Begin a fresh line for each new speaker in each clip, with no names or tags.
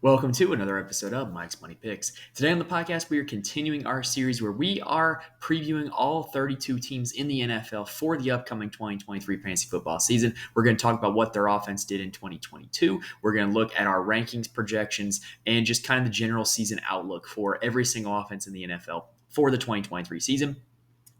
Welcome to another episode of Mike's Money Picks. Today on the podcast, we are continuing our series where we are previewing all 32 teams in the NFL for the upcoming 2023 fantasy football season. We're going to talk about what their offense did in 2022. We're going to look at our rankings, projections, and just kind of the general season outlook for every single offense in the NFL for the 2023 season.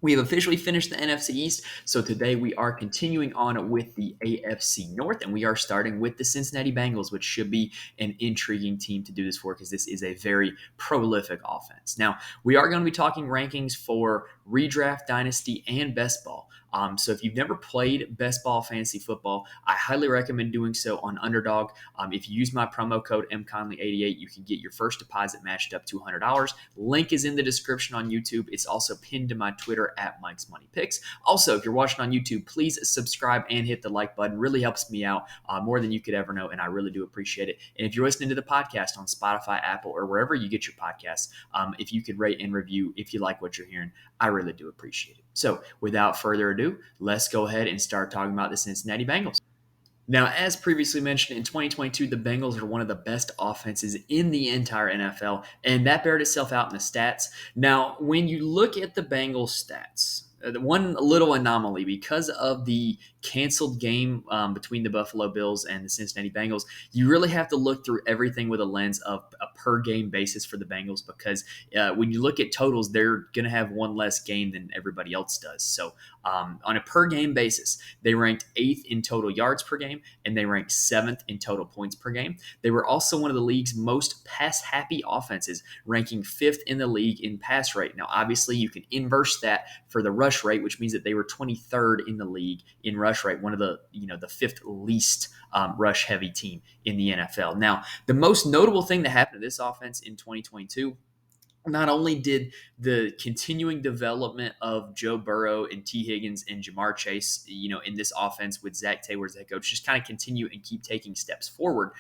We have officially finished the NFC East, so today we are continuing on with the AFC North, and we are starting with the Cincinnati Bengals, which should be an intriguing team to do this for because this is a very prolific offense. Now, we are going to be talking rankings for redraft, dynasty, and best ball. So if you've never played best ball fantasy football, I highly recommend doing so on Underdog. If you use my promo code MConley88, you can get your first deposit matched up to $100. Link is in the description on YouTube. It's also pinned to my Twitter at Mike's Money Picks. Also, if you're watching on YouTube, please subscribe and hit the like button. Really helps me out more than you could ever know, and I really do appreciate it. And if you're listening to the podcast on Spotify, Apple, or wherever you get your podcasts, if you could rate and review if you like what you're hearing, I really do appreciate it. So without further ado, let's go ahead and start talking about the Cincinnati Bengals. Now, as previously mentioned, in 2022, the Bengals are one of the best offenses in the entire NFL, and that bared itself out in the stats. Now, when you look at the Bengals stats, one little anomaly because of the canceled game between the Buffalo Bills and the Cincinnati Bengals, you really have to look through everything with a lens of a per game basis for the Bengals because when you look at totals, they're going to have one less game than everybody else does. So on a per game basis, they ranked 8th in total yards per game, and they ranked 7th in total points per game. They were also one of the league's most pass-happy offenses, ranking 5th in the league in pass rate. Now, obviously, you can inverse that for the rush rate, which means that they were 23rd in the league in rush rate, one of the 5th least rush-heavy team in the NFL. Now, the most notable thing that happened to this offense in 2022, not only did the continuing development of Joe Burrow and T. Higgins and Jamar Chase, in this offense with Zach Taylor as head coach, just kind of continue and keep taking steps forward.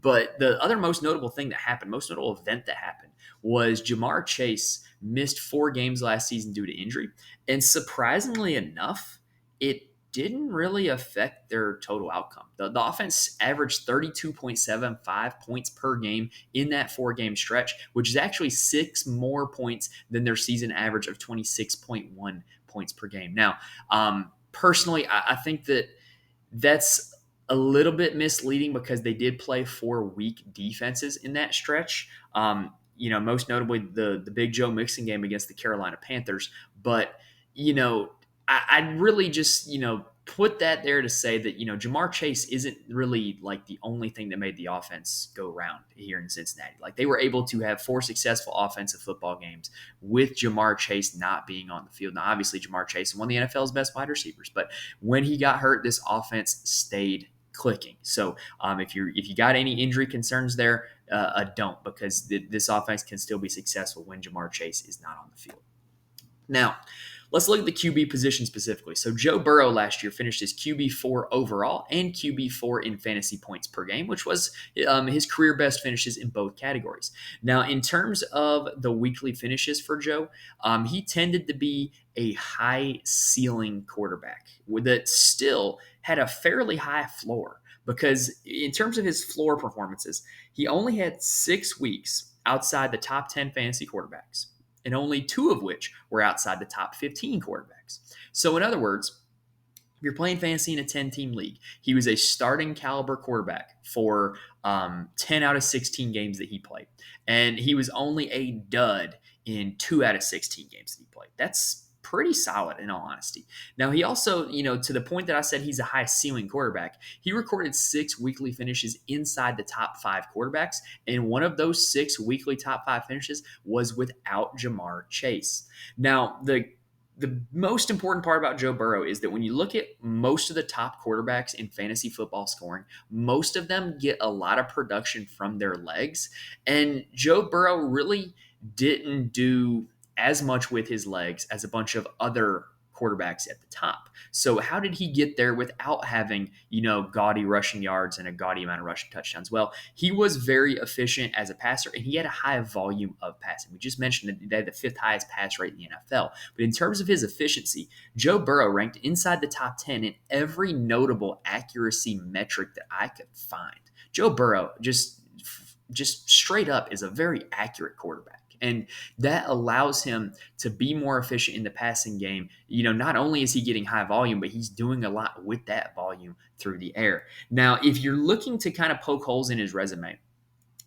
But the other most notable thing that happened, most notable event that happened, was Jamar Chase missed 4 games last season due to injury. And surprisingly enough, it didn't really affect their total outcome. The offense averaged 32.75 points per game in that 4-game stretch, which is actually 6 more points than their season average of 26.1 points per game. Now, personally, I think that's a little bit misleading because they did play 4 weak defenses in that stretch. Most notably the Big Joe Mixon game against the Carolina Panthers. But, I'd really just, put that there to say that, Jamar Chase isn't really like the only thing that made the offense go round here in Cincinnati. Like they were able to have 4 successful offensive football games with Jamar Chase not being on the field. Now, obviously, Jamar Chase is one of the NFL's best wide receivers, but when he got hurt, this offense stayed clicking. So if you got any injury concerns there, don't, because this offense can still be successful when Jamar Chase is not on the field. Now, let's look at the QB position specifically. So Joe Burrow last year finished as QB4 overall and QB4 in fantasy points per game, which was his career best finishes in both categories. Now, in terms of the weekly finishes for Joe, he tended to be a high ceiling quarterback that still had a fairly high floor because in terms of his floor performances, he only had 6 weeks outside the top 10 fantasy quarterbacks, and only 2 of which were outside the top 15 quarterbacks. So in other words, if you're playing fantasy in a 10-team league, he was a starting caliber quarterback for 10 out of 16 games that he played. And he was only a dud in 2 out of 16 games that he played. That's pretty solid in all honesty. Now, he also, to the point that I said he's a high ceiling quarterback, he recorded 6 weekly finishes inside the top 5 quarterbacks. And one of those 6 weekly top 5 finishes was without Jamar Chase. Now, the most important part about Joe Burrow is that when you look at most of the top quarterbacks in fantasy football scoring, most of them get a lot of production from their legs. And Joe Burrow really didn't do as much with his legs as a bunch of other quarterbacks at the top. So how did he get there without having, gaudy rushing yards and a gaudy amount of rushing touchdowns? Well, he was very efficient as a passer, and he had a high volume of passing. We just mentioned that they had the 5th highest pass rate in the NFL. But in terms of his efficiency, Joe Burrow ranked inside the top 10 in every notable accuracy metric that I could find. Joe Burrow just just straight up is a very accurate quarterback. And that allows him to be more efficient in the passing game. Not only is he getting high volume, but he's doing a lot with that volume through the air. Now, if you're looking to kind of poke holes in his resume,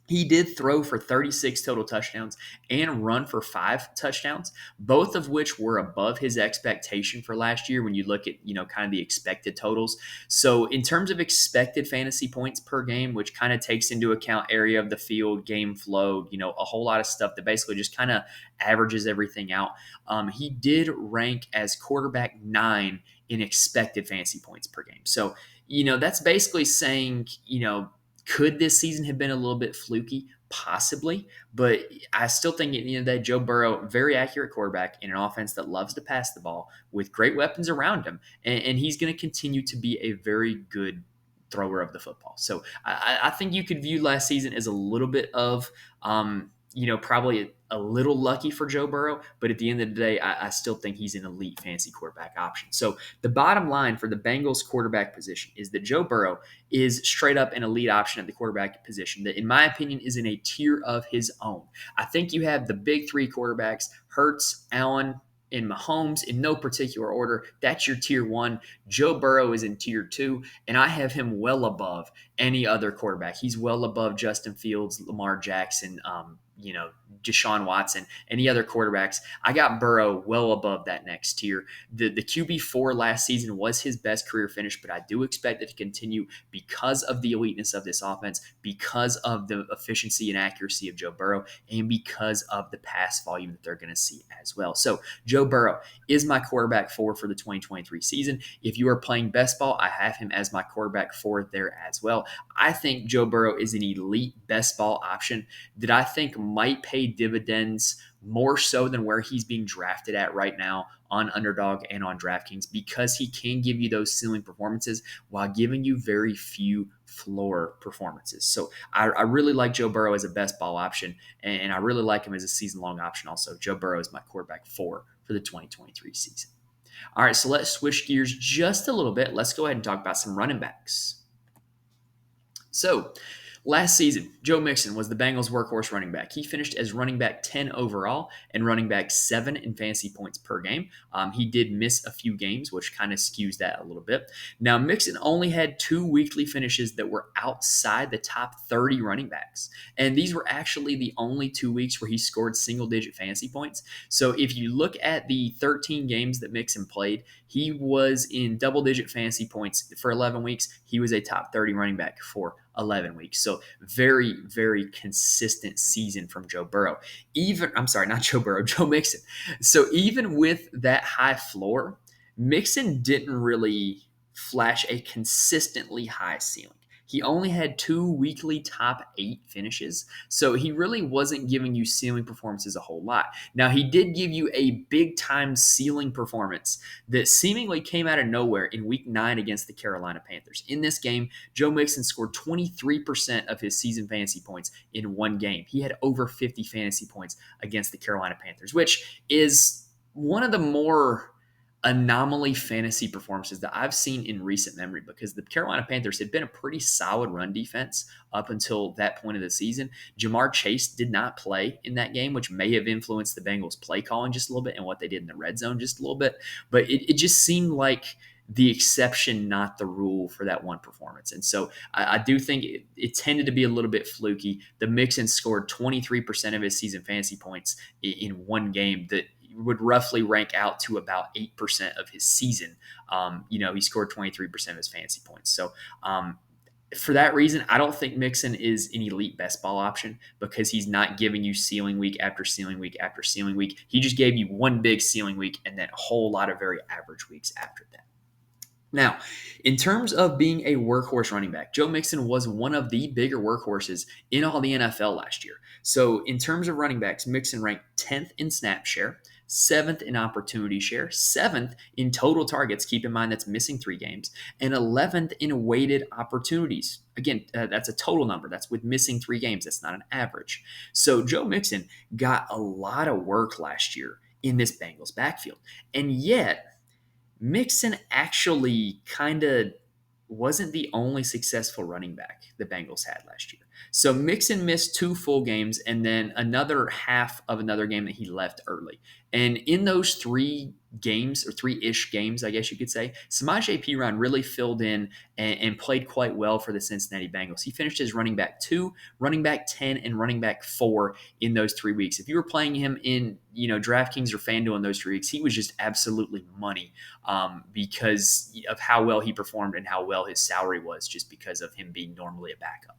he did throw for 36 total touchdowns and run for 5 touchdowns, both of which were above his expectation for last year when you look at, kind of the expected totals. So in terms of expected fantasy points per game, which kind of takes into account area of the field, game flow, a whole lot of stuff that basically just kind of averages everything out, he did rank as quarterback 9 in expected fantasy points per game. So, that's basically saying, could this season have been a little bit fluky? Possibly, but I still think at the end of the day, Joe Burrow, very accurate quarterback in an offense that loves to pass the ball with great weapons around him, and he's going to continue to be a very good thrower of the football. So I think you could view last season as a little bit of, probably a little lucky for Joe Burrow, but at the end of the day, I still think he's an elite fantasy quarterback option. So the bottom line for the Bengals quarterback position is that Joe Burrow is straight up an elite option at the quarterback position that, in my opinion, is in a tier of his own. I think you have the big 3 quarterbacks, Hurts, Allen, and Mahomes in no particular order. That's your tier 1. Joe Burrow is in tier 2, and I have him well above any other quarterback. He's well above Justin Fields, Lamar Jackson, Deshaun Watson, any other quarterbacks. I got Burrow well above that next tier. The QB4 last season was his best career finish, but I do expect it to continue because of the eliteness of this offense, because of the efficiency and accuracy of Joe Burrow, and because of the pass volume that they're going to see as well. So Joe Burrow is my quarterback 4 for the 2023 season. If you are playing best ball, I have him as my quarterback 4 there as well. I think Joe Burrow is an elite best ball option that I think might pay dividends more so than where he's being drafted at right now on Underdog and on DraftKings, because he can give you those ceiling performances while giving you very few floor performances. So I really like Joe Burrow as a best ball option, and I really like him as a season-long option also. Joe Burrow is my quarterback 4 for the 2023 season. All right, so let's switch gears just a little bit. Let's go ahead and talk about some running backs. So last season, Joe Mixon was the Bengals' workhorse running back. He finished as running back 10 overall and running back 7 in fantasy points per game. He did miss a few games, which kind of skews that a little bit. Now, Mixon only had 2 weekly finishes that were outside the top 30 running backs. And these were actually the only 2 weeks where he scored single-digit fantasy points. So if you look at the 13 games that Mixon played, he was in double-digit fantasy points for 11 weeks. He was a top 30 running back for 11 weeks. So very, very consistent season from Joe Burrow. Joe Mixon. So even with that high floor, Mixon didn't really flash a consistently high ceiling. He only had 2 weekly top 8 finishes, so he really wasn't giving you ceiling performances a whole lot. Now, he did give you a big-time ceiling performance that seemingly came out of nowhere in Week 9 against the Carolina Panthers. In this game, Joe Mixon scored 23% of his season fantasy points in one game. He had over 50 fantasy points against the Carolina Panthers, which is one of the more anomaly fantasy performances that I've seen in recent memory, because the Carolina Panthers had been a pretty solid run defense up until that point of the season. Jamar Chase did not play in that game, which may have influenced the Bengals play calling just a little bit and what they did in the red zone just a little bit. But it just seemed like the exception, not the rule for that one performance. And so I do think it tended to be a little bit fluky. The Mixon scored 23% of his season fantasy points in one game that would roughly rank out to about 8% of his season. He scored 23% of his fantasy points. So for that reason, I don't think Mixon is an elite best ball option, because he's not giving you ceiling week after ceiling week after ceiling week. He just gave you one big ceiling week and then a whole lot of very average weeks after that. Now, in terms of being a workhorse running back, Joe Mixon was one of the bigger workhorses in all the NFL last year. So in terms of running backs, Mixon ranked 10th in snap share, 7th in opportunity share, 7th in total targets. Keep in mind that's missing 3 games, and 11th in weighted opportunities. Again, that's a total number. That's with missing 3 games. That's not an average. So Joe Mixon got a lot of work last year in this Bengals backfield, and yet Mixon actually kind of wasn't the only successful running back the Bengals had last year. So Mixon missed 2 full games and then another half of another game that he left early. And in those 3 games, or 3-ish games, I guess you could say, Samaje Perine really filled in and played quite well for the Cincinnati Bengals. He finished as running back 2, running back 10, and running back 4 in those 3 weeks. If you were playing him in DraftKings or FanDuel in those 3 weeks, he was just absolutely money because of how well he performed and how well his salary was, just because of him being normally a backup.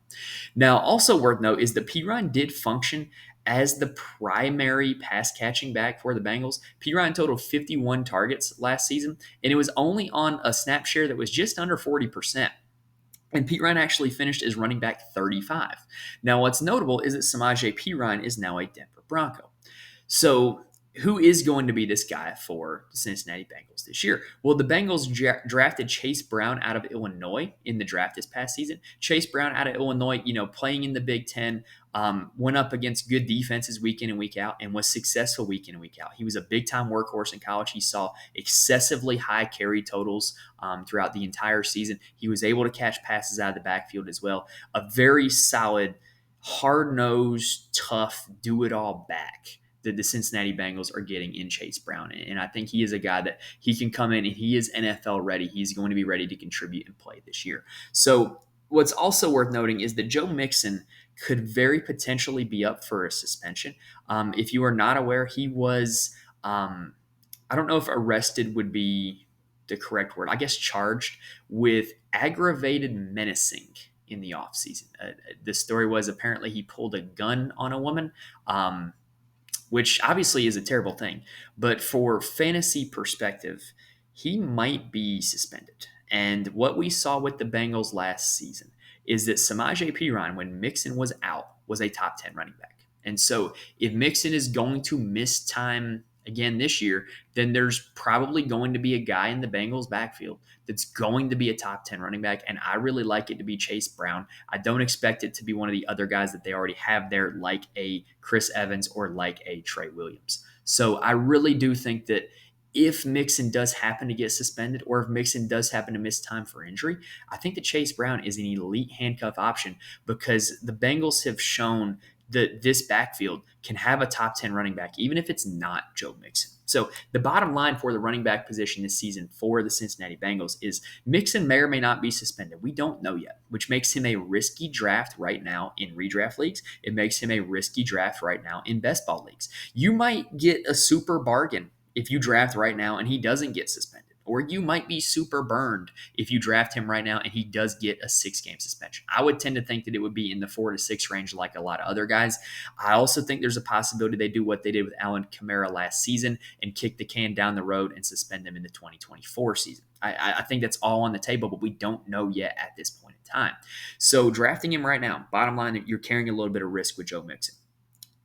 Now, also worth note is that Perine did function as the primary pass catching back for the Bengals. Perine totaled 51 targets last season, and it was only on a snap share that was just under 40%. And Perine actually finished as running back 35. Now, what's notable is that Samaje Perine is now a Denver Bronco. So, who is going to be this guy for the Cincinnati Bengals this year? Well, the Bengals drafted Chase Brown out of Illinois in the draft this past season. Chase Brown out of Illinois, playing in the Big Ten, went up against good defenses week in and week out and was successful week in and week out. He was a big-time workhorse in college. He saw excessively high carry totals throughout the entire season. He was able to catch passes out of the backfield as well. A very solid, hard-nosed, tough, do-it-all back that the Cincinnati Bengals are getting in Chase Brown. And I think he is a guy that he can come in and he is NFL ready. He's going to be ready to contribute and play this year. So what's also worth noting is that Joe Mixon could very potentially be up for a suspension. If you are not aware, he was, I don't know if arrested would be the correct word, I guess charged with aggravated menacing in the offseason. The story was apparently he pulled a gun on a woman, which obviously is a terrible thing. But for fantasy perspective, he might be suspended. And what we saw with the Bengals last season is that Samaje Perine, when Mixon was out, was a top 10 running back. And so if Mixon is going to miss time again this year, then there's probably going to be a guy in the Bengals backfield that's going to be a top 10 running back. And I really like it to be Chase Brown. I don't expect it to be one of the other guys that they already have there, like a Chris Evans or like a Trey Williams. So I really do think that if Mixon does happen to get suspended, or if Mixon does happen to miss time for injury, I think that Chase Brown is an elite handcuff option, because the Bengals have shown that this backfield can have a top 10 running back, even if it's not Joe Mixon. So the bottom line for the running back position this season for the Cincinnati Bengals is Mixon may or may not be suspended. We don't know yet, which makes him a risky draft right now in redraft leagues. It makes him a risky draft right now in best ball leagues. You might get a super bargain if you draft right now and he doesn't get suspended. Or you might be super burned if you draft him right now and he does get a 6-game suspension. I would tend to think that it would be in the 4 to 6 range like a lot of other guys. I also think there's a possibility they do what they did with Alvin Kamara last season and kick the can down the road and suspend him in the 2024 season. I think that's all on the table, but we don't know yet at this point in time. So drafting him right now, bottom line, you're carrying a little bit of risk with Joe Mixon.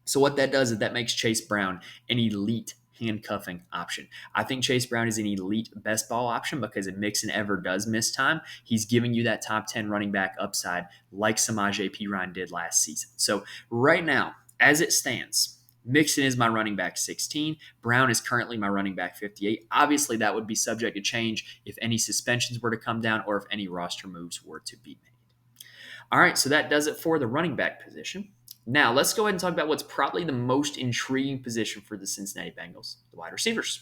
So what that does is that makes Chase Brown an elite handcuffing option. I think Chase Brown is an elite best ball option because if Mixon ever does miss time, he's giving you that top 10 running back upside like Samaje Perine did last season. So right now, as it stands, Mixon is my running back 16. Brown is currently my running back 58. Obviously, that would be subject to change if any suspensions were to come down or if any roster moves were to be made. All right, so that does it for the running back position. Now, let's go ahead and talk about what's probably the most intriguing position for the Cincinnati Bengals, the wide receivers.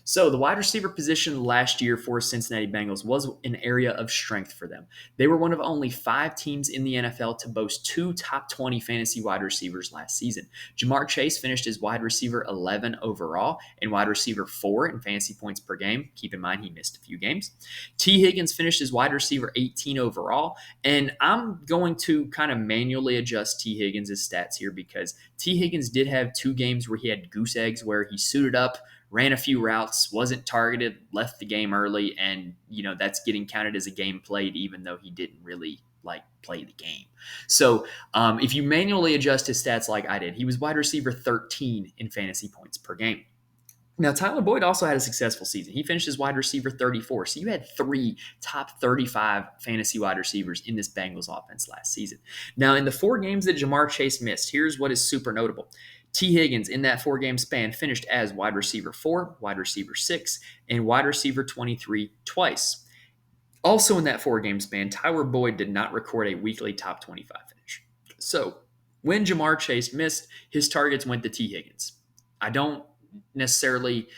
So the wide receiver position last year for Cincinnati Bengals was an area of strength for them. They were one of only 5 teams in the NFL to boast 2 top 20 fantasy wide receivers last season. Jamar Chase finished as wide receiver 11 overall and wide receiver 4 in fantasy points per game. Keep in mind he missed a few games. T. Higgins finished as wide receiver 18 overall. And I'm going to kind of manually adjust T. Higgins' stats here because T. Higgins did have 2 games where he had goose eggs, where he suited up, ran a few routes, wasn't targeted, left the game early, and that's getting counted as a game played even though he didn't really play the game. So if you manually adjust his stats like I did, he was wide receiver 13 in fantasy points per game. Now, Tyler Boyd also had a successful season. He finished as wide receiver 34. So you had 3 top 35 fantasy wide receivers in this Bengals offense last season. Now, in the 4 games that Jamar Chase missed, here's what is super notable. T. Higgins, in that 4-game span, finished as wide receiver 4, wide receiver 6, and wide receiver 23 twice. Also in that 4-game span, Tyler Boyd did not record a weekly top 25 finish. So when Jamar Chase missed, his targets went to T. Higgins. I don't necessarily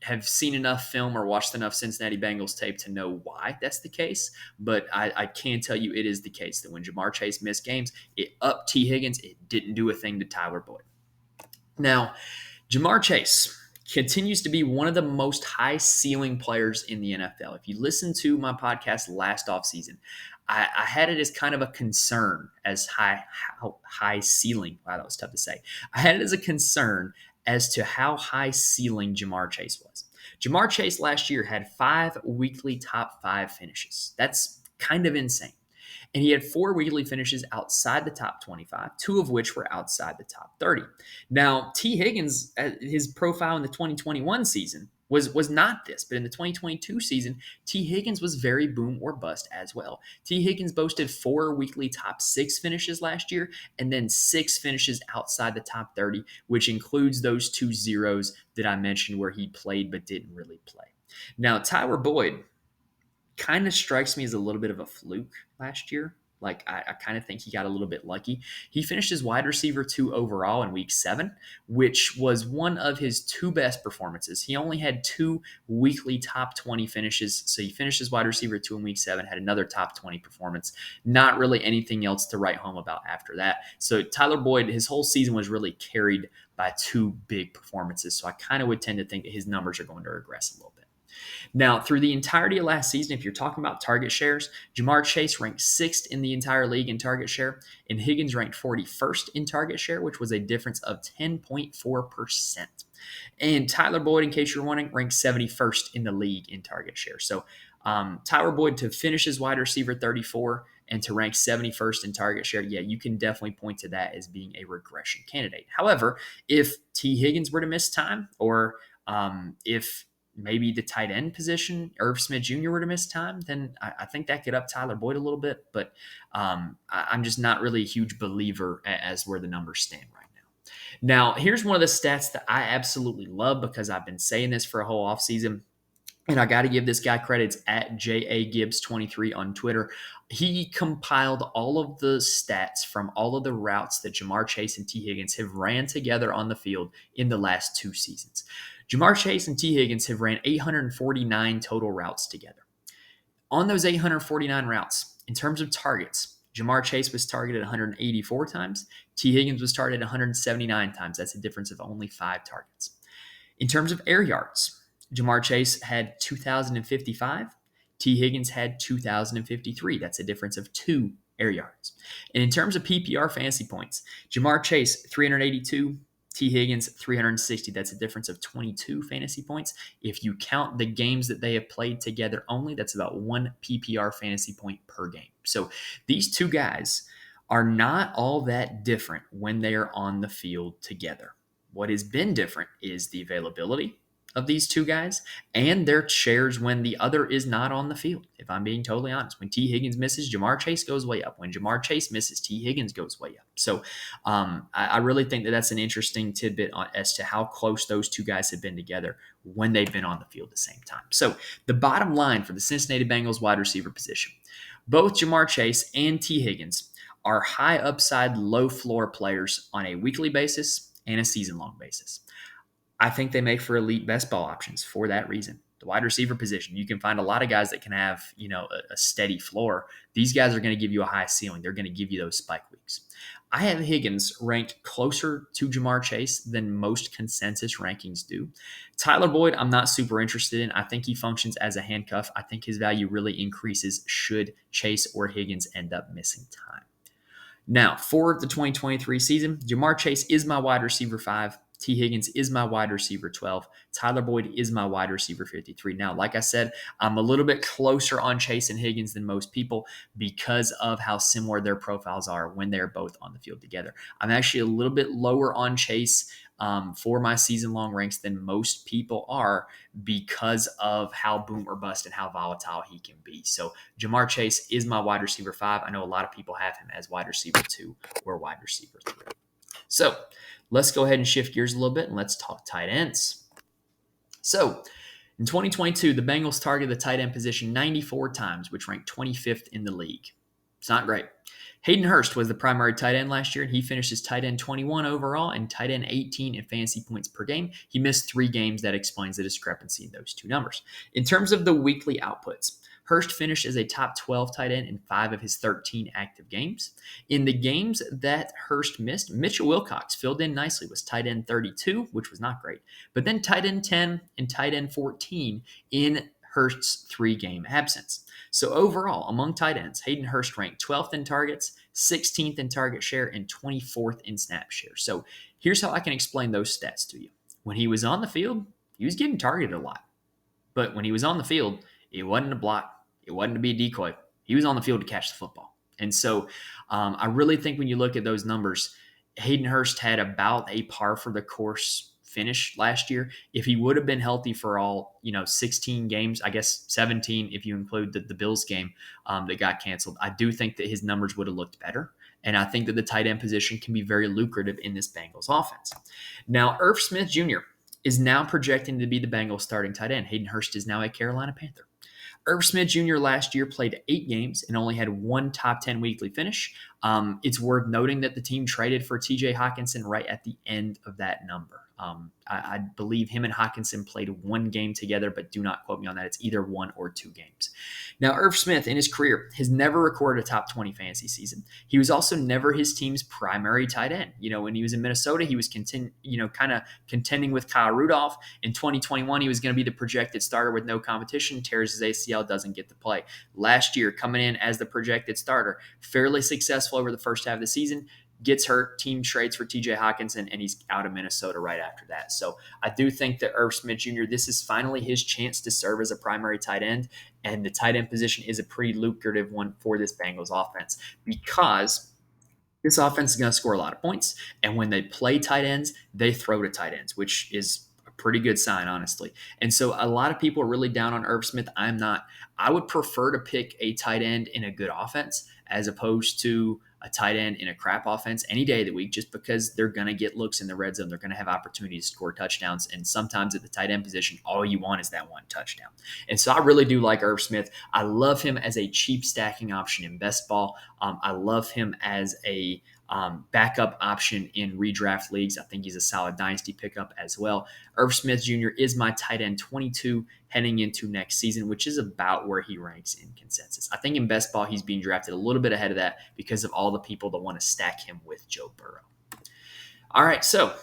have seen enough film or watched enough Cincinnati Bengals tape to know why that's the case, but I can tell you it is the case that when Jamar Chase missed games, it upped T. Higgins. It didn't do a thing to Tyler Boyd. Now, Jamar Chase continues to be one of the most high ceiling players in the NFL. If you listen to my podcast last offseason, I had it as kind of a concern as how high ceiling. Wow, that was tough to say. I had it as a concern as to how high ceiling Jamar Chase was. Jamar Chase last year had 5 weekly top 5 finishes. That's kind of insane. And he had 4 weekly finishes outside the top 25, 2 of which were outside the top 30. Now, T. Higgins, his profile in the 2021 season was not this, but in the 2022 season, T. Higgins was very boom or bust as well. T. Higgins boasted 4 weekly top 6 finishes last year, and then 6 finishes outside the top 30, which includes those 2 zeros that I mentioned where he played but didn't really play. Now, Tyler Boyd kind of strikes me as a little bit of a fluke last year. Like, I kind of think he got a little bit lucky. He finished as wide receiver 2 overall in week 7, which was one of his 2 best performances. He only had 2 weekly top 20 finishes. So he finished as wide receiver 2 in week 7, had another top 20 performance. Not really anything else to write home about after that. So Tyler Boyd, his whole season was really carried by 2 big performances. So I kind of would tend to think that his numbers are going to regress a little bit. Now, through the entirety of last season, if you're talking about target shares, Jamar Chase ranked 6th in the entire league in target share, and Higgins ranked 41st in target share, which was a difference of 10.4%. And Tyler Boyd, in case you're wondering, ranked 71st in the league in target share. So Tyler Boyd to finish as wide receiver 34 and to rank 71st in target share, yeah, you can definitely point to that as being a regression candidate. However, if T. Higgins were to miss time, or if maybe the tight end position, Irv Smith Jr. were to miss time, then I think that could up Tyler Boyd a little bit. But I'm just not really a huge believer as where the numbers stand right now. Now, here's one of the stats that I absolutely love because I've been saying this for a whole offseason. And I got to give this guy credits at JAGibbs23 on Twitter. He compiled all of the stats from all of the routes that Jamar Chase and T. Higgins have ran together on the field in the last 2 seasons. Jamar Chase and T. Higgins have ran 849 total routes together. On those 849 routes, in terms of targets, Jamar Chase was targeted 184 times. T. Higgins was targeted 179 times. That's a difference of only 5 targets. In terms of air yards, Jamar Chase had 2,055. T. Higgins had 2,053. That's a difference of 2 air yards. And in terms of PPR fantasy points, Jamar Chase, 382. T. Higgins, 360. That's a difference of 22 fantasy points. If you count the games that they have played together only, that's about 1 PPR fantasy point per game. So these 2 guys are not all that different when they are on the field together. What has been different is the availability of these 2 guys and their shares when the other is not on the field. If I'm being totally honest, when T. Higgins misses, Jamar Chase goes way up. When Jamar Chase misses, T. Higgins goes way up. So I really think that that's an interesting tidbit as to how close those 2 guys have been together when they've been on the field at the same time. So the bottom line for the Cincinnati Bengals wide receiver position, both Jamar Chase and T. Higgins are high upside, low floor players on a weekly basis and a season-long basis. I think they make for elite best ball options for that reason. The wide receiver position, you can find a lot of guys that can have, a steady floor. These guys are going to give you a high ceiling. They're going to give you those spike weeks. I have Higgins ranked closer to Jamar Chase than most consensus rankings do. Tyler Boyd, I'm not super interested in. I think he functions as a handcuff. I think his value really increases should Chase or Higgins end up missing time. Now, for the 2023 season, Jamar Chase is my wide receiver 5. T. Higgins is my wide receiver 12. Tyler Boyd is my wide receiver 53. Now, like I said, I'm a little bit closer on Chase and Higgins than most people because of how similar their profiles are when they're both on the field together. I'm actually a little bit lower on Chase for my season-long ranks than most people are because of how boom or bust and how volatile he can be. So Jamar Chase is my wide receiver 5. I know a lot of people have him as wide receiver 2 or wide receiver 3. So let's go ahead and shift gears a little bit and let's talk tight ends. So In 2022, the Bengals targeted the tight end position 94 times, which ranked 25th in the league. It's not great. Hayden Hurst was the primary tight end last year, and he finished as tight end 21 overall and tight end 18 in fantasy points per game. He missed 3 games. That explains the discrepancy in those two numbers. In terms of the weekly outputs, Hurst finished as a top 12 tight end in 5 of his 13 active games. In the games that Hurst missed, Mitchell Wilcox filled in nicely, was tight end 32, which was not great, but then tight end 10 and tight end 14 in Hurst's 3-game absence. So overall, among tight ends, Hayden Hurst ranked 12th in targets, 16th in target share, and 24th in snap share. So here's how I can explain those stats to you. When he was on the field, he was getting targeted a lot. But when he was on the field, it wasn't a block. It wasn't to be a decoy. He was on the field to catch the football. And so I really think when you look at those numbers, Hayden Hurst had about a par for the course finish last year. If he would have been healthy for all 16 games, I guess 17 if you include the Bills game that got canceled, I do think that his numbers would have looked better. And I think that the tight end position can be very lucrative in this Bengals offense. Now, Irv Smith Jr. is now projecting to be the Bengals starting tight end. Hayden Hurst is now a Carolina Panther. Irv Smith Jr. last year played 8 games and only had 1 top 10 weekly finish. It's worth noting that the team traded for TJ Hockenson right at the end of that number. I believe him and Hockenson played 1 game together, but do not quote me on that. It's either 1 or 2 games. Now, Irv Smith in his career has never recorded a top 20 fantasy season. He was also never his team's primary tight end. When he was in Minnesota, he was kind of contending with Kyle Rudolph. In 2021, he was going to be the projected starter with no competition. Tears his ACL, doesn't get to play. Last year, coming in as the projected starter, fairly successful over the first half of the season. Gets hurt, team trades for TJ Hockenson, and he's out of Minnesota right after that. So I do think that Irv Smith Jr., this is finally his chance to serve as a primary tight end, and the tight end position is a pretty lucrative one for this Bengals offense because this offense is going to score a lot of points, and when they play tight ends, they throw to tight ends, which is a pretty good sign, honestly. And so a lot of people are really down on Irv Smith. I'm not. I would prefer to pick a tight end in a good offense as opposed to a tight end in a crap offense any day of the week, just because they're going to get looks in the red zone. They're going to have opportunities to score touchdowns. And sometimes at the tight end position, all you want is that 1 touchdown. And so I really do like Irv Smith. I love him as a cheap stacking option in best ball. I love him as a backup option in redraft leagues. I think he's a solid dynasty pickup as well. Irv Smith Jr. is my tight end 22 heading into next season, which is about where he ranks in consensus. I think in best ball, he's being drafted a little bit ahead of that because of all the people that want to stack him with Joe Burrow. All right, so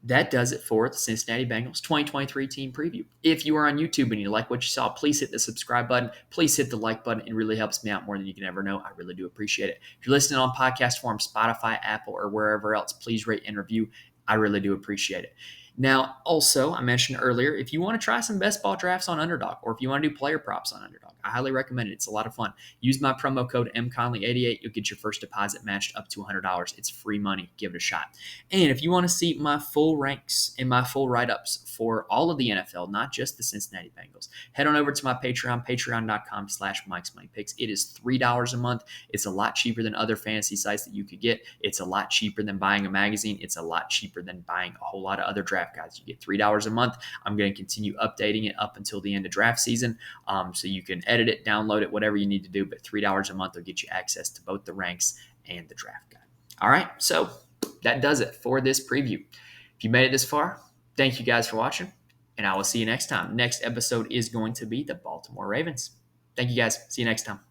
that does it for the Cincinnati Bengals 2023 team preview. If you are on YouTube and you like what you saw, please hit the subscribe button. Please hit the like button. It really helps me out more than you can ever know. I really do appreciate it. If you're listening on podcast form, Spotify, Apple, or wherever else, please rate and review. I really do appreciate it. Now, also, I mentioned earlier, if you want to try some best ball drafts on Underdog, or if you want to do player props on Underdog, I highly recommend it. It's a lot of fun. Use my promo code MConley88. You'll get your first deposit matched up to $100. It's free money. Give it a shot. And if you want to see my full ranks and my full write-ups for all of the NFL, not just the Cincinnati Bengals, head on over to my Patreon, patreon.com/Mike'sMoneyPicks. It is $3 a month. It's a lot cheaper than other fantasy sites that you could get. It's a lot cheaper than buying a magazine. It's a lot cheaper than buying a whole lot of other draft guides. You get $3 a month. I'm going to continue updating it up until the end of draft season. So you can edit it, download it, whatever you need to do. But $3 a month will get you access to both the ranks and the draft guide. All right. So that does it for this preview. If you made it this far, thank you guys for watching, and I will see you next time. Next episode is going to be the Baltimore Ravens. Thank you guys. See you next time.